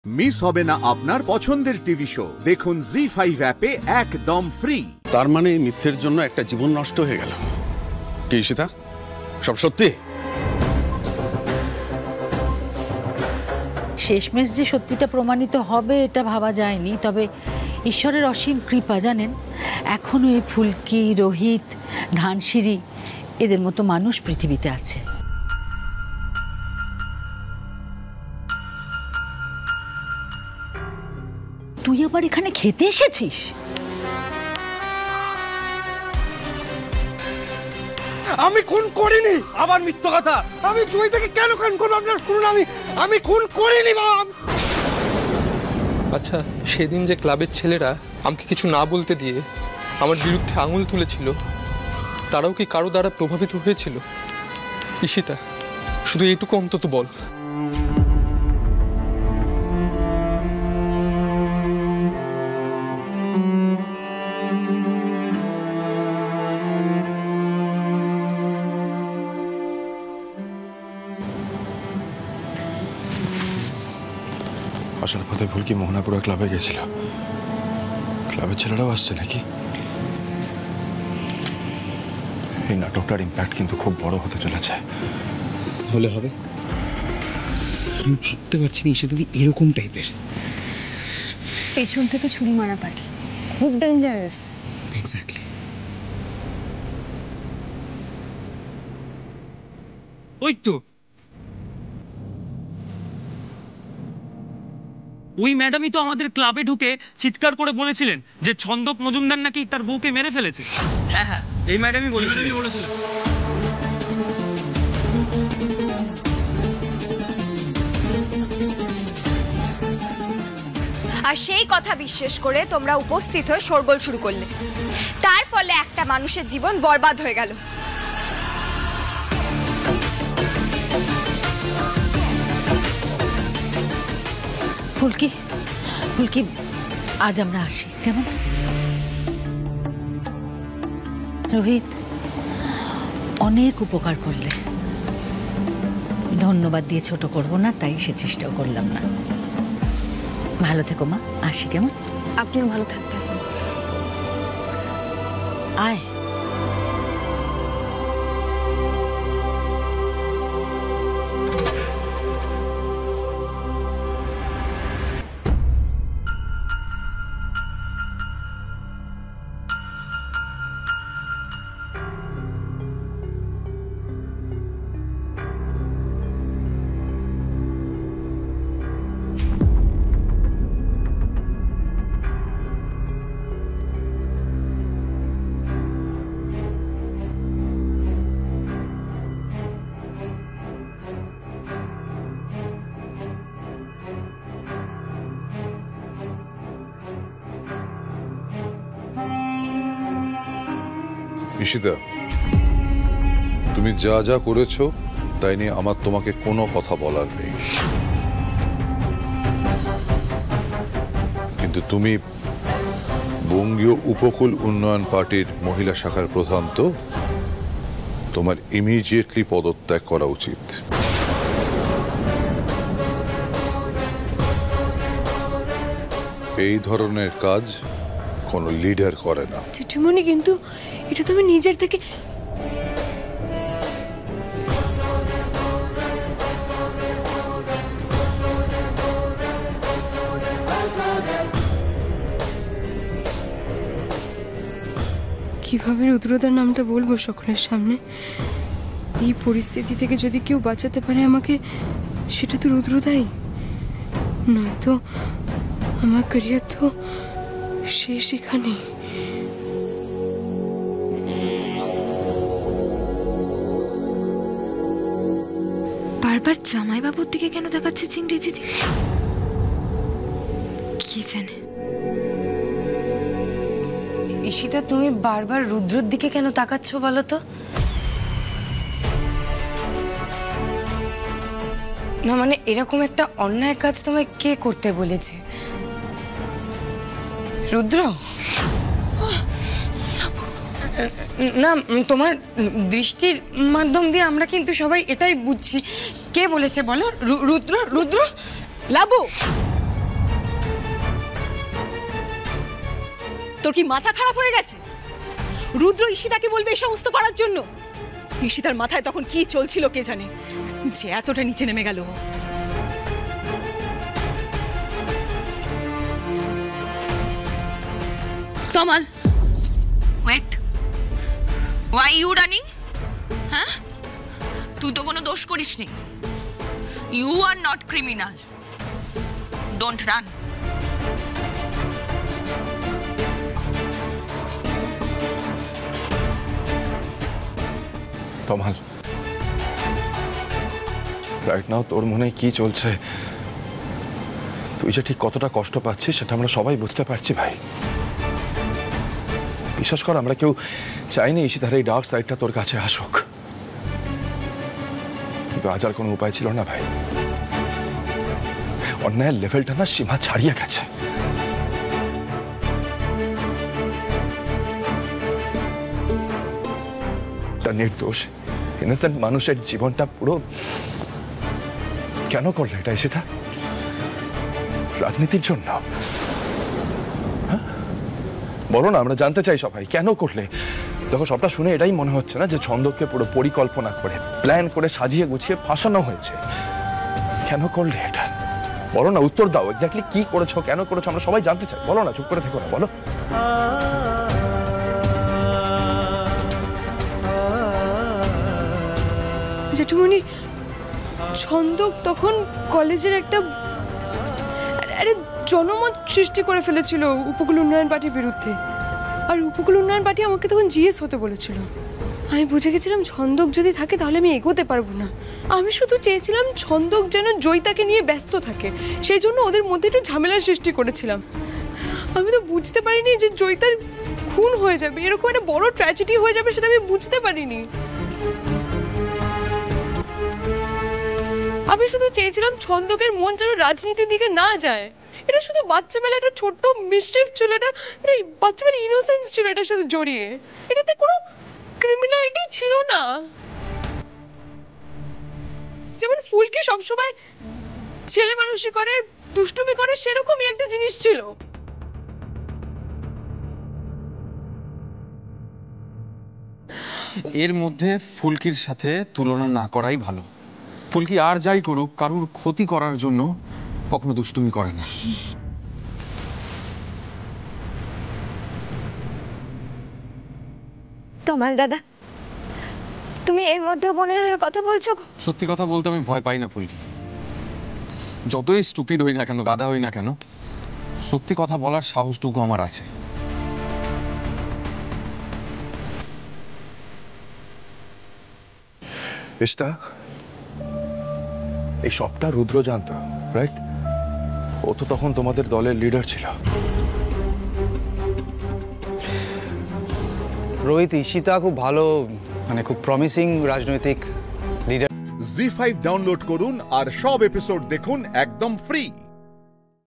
Miss হবে না আপনার পছন্দের টিভি শো। দেখুন জি5 অ্যাপে একদম ফ্রি। তার মানে মিথ্যের জন্য একটা জীবন নষ্ট হয়ে গেল। কি ঈশিতা, সব সত্যি? শেষমেশ যে সত্যিটা প্রমাণিত হবে এটা ভাবা যায়নি, তবে ঈশ্বরের অসীম কৃপা জানেন, এখনো এই ফুলকি, রোহিত, ধানসিঁড়ি এদের মতো মানুষ পৃথিবীতে আছে। তুই আবার এখানে খেতে এসেছিস? আমি খুন করিনি। আবার মিথ্যা কথা। আমি তুই থেকে কেন খুন করব? আপনারা শুনুন, আমি খুন করিনি বাবা। আচ্ছা, সেদিন যে ক্লাবের ছেলেরা আমাকে কিছু না বলতে দিয়ে আমার বিরুদ্ধে আঙুল তুলেছিল, তারাও কি কারো দ্বারা প্রভাবিত হয়েছিল? ঈশিতা, শুধু এইটুকু অন্তত বল। আসার পথে ফুলকি মোহনাপুরা ক্লাবে গেছিল। ক্লাবের ছেলেরাও আসছে নাকি? এই নাটকটার ইম্প্যাক্ট কিন্তু খুব বড় হতে চলেছে। হলে হবে। আমি ভাবতে পারছি না ঈশিতা এরকম টাইপের। পেছন থেকে ছুরি মারা পাটি, খুব ডেঞ্জারাস। এক্স্যাক্টলি। ওই তো ওই ম্যাডামই তো আমাদের ক্লাবে ঢুকে চিৎকার করে বলেছিলেন যে ছন্দক মজুমদার নাকি তার বউকে মেরে ফেলেছে। হ্যাঁ হ্যাঁ, এই ম্যাডামই বলেছিলেন। আর সেই কথা বিশ্বাস করে তোমরা উপস্থিত হয়ে শোরগোল শুরু করলে, তার ফলে একটা মানুষের জীবন বরবাদ হয়ে গেল। ফুলকি, ফুলকি, আজ আমরা আসি কেমন? রোহিত, অনেক উপকার করলে, ধন্যবাদ দিয়ে ছোট করব না, তাই সে চেষ্টাও করলাম না। ভালো থেকো মা, আসি কেমন? আপনিও ভালো থাকবেন। আয়। ঈশিতা, তুমি যা যা করেছো তাই নিয়ে আমার তোমাকে কোনো কথা বলার নেই, কিন্তু তুমি বঙ্গীয় উপকূল উন্নয়ন পার্টির মহিলা শাখার প্রধান, তো তোমার ইমিডিয়েটলি পদত্যাগ করা উচিত। এই ধরনের কাজ কোনো লিডার করে না। চিঠিমণি, কিন্তু এটা তুমি নিজের থেকে কিভাবে রুদ্রদার নামটা বলবো সকলের সামনে? এই পরিস্থিতি থেকে যদি কেউ বাঁচাতে পারে আমাকে, সেটা তো রুদ্রদাই। নয়তো আমার ক্যারিয়ার তো শেষ এখানে। বারবার জামাইবাবুর দিকে কেন দেখাচ্ছে চিংড়ি দিদি? কি জানে? ঈশিতা, তুমি বারবার রুদ্রর দিকে কেন তাকাচ্ছ বলো তো? না মানে এরকম একটা অন্যায় কাজ তোমায় কে করতে বলেছে? রুদ্র? না, তোমার দৃষ্টির মাধ্যম দিয়ে আমরা কিন্তু সবাই এটাই বুঝছি। কে বলেছে বলো? রুদ্র? রুদ্র? লাবু, তোর কি মাথা খারাপ হয়ে গেছে? রুদ্র ঈশিতাকে বলবে এই সমস্ত করার জন্য? ঈশিতার মাথায় তখন কি চলছিল কে জানে, যে এতটা নিচে নেমে গেল। তমাল, ওয়েট, why you running? হ্যাঁ, তুই তো কোনো দোষ করিসনি। You are not criminal. Don't run. Tamal, right now তোর মনে কি চলছে, তুই যে ঠিক কতটা কষ্ট পাচ্ছিস সেটা আমরা সবাই বুঝতে পারছি ভাই। বিশ্বাস কর, আমরা কেউ চাইনি ঈশিতার এই ডার্ক সাইডটা তোর কাছে আসুক, কিন্তু আজ আর কোনো উপায় ছিল না ভাই। অন্যায়ের লেভেলটা না সীমা ছাড়িয়ে গেছে। তার নির্দোষ ইনোসেন্ট মানুষের জীবনটা পুরো কেন করলে এটা ঈশিতা? রাজনীতির জন্য? বলো না, আমরা জানতে চাই সবাই কেন করলে। দেখো, সবটা শুনে এটাই মনে হচ্ছে না যে ছন্দকে পুরো পরিকল্পনা করে প্ল্যান করে সাজিয়ে গুছিয়ে ফাঁসানো হয়েছে। কেন করলে এটা? বলো না, উত্তর দাও, এক্স্যাক্টলি কি করেছো, কেন করেছো, আমরা সবাই জানতে চাই। বলো না, চুপ করে থেকো না, বলো। জেঠুমনি, ছন্দক তখন কলেজের একটা জনমত সৃষ্টি করে ফেলেছিল উপকূল উন্নয়ন পার্টির বিরুদ্ধে। আর উপকূল উন্নয়ন পার্টি আমাকে তখন জিএস হতে বলেছিল। আমি বুঝে গেছিলাম ছন্দক যদি থাকে তাহলে আমি এগোতে পারবো না। আমি শুধু চেয়েছিলাম ছন্দক যেন জয়িতাকে নিয়ে ব্যস্ত থাকে, সেই জন্য ওদের মধ্যে একটু ঝামেলার সৃষ্টি করেছিলাম। আমি তো বুঝতে পারিনি যে জয়িতার খুন হয়ে যাবে, এরকম একটা বড় ট্র্যাজেডি হয়ে যাবে, সেটা আমি বুঝতে পারিনি। আমি শুধু চেয়েছিলাম ছন্দকের মন যেন রাজনীতির দিকে না যায়। এটা শুধু বাচ্চাবেলা একটা ছোট্ট মিস্টেক ছিল, এটা বাচ্চাবেলা ইনোসেন্স ছিল এটার সাথে জড়িয়ে। এটাতে কোনো ক্রিমিনালিটি ছিল না। যেমন ফুলকে সবসময় ছেলে মানুষই করে, দুষ্টুমি করে, সেরকমই একটা জিনিস ছিল। এর মধ্যে ফুলকির সাথে তুলনা না করাই ভালো। ফুলকি আর যাই করুক, কারুর ক্ষতি করার জন্য কখনো দুষ্টুমি করে না। তমাল দাদা, তুমি এর মধ্যে বোনের হয়ে কথা বলছো? সত্যি কথা বলতে আমি ভয় পাই না ফুলকি। যতই স্টুপিড হই না কেন, গাধা হই না কেন, সত্যি কথা বলার সাহসটুকু আমার আছে। এই সবটা রুদ্র জানতো, রাইট? ও তো তখন তোমাদের দলের লিডার ছিল। রোহিত, ঈশিতা খুব ভালো, মানে খুব প্রমিসিং রাজনৈতিক লিডার। জি5 ডাউনলোড করুন আর সব এপিসোড দেখুন একদম ফ্রি।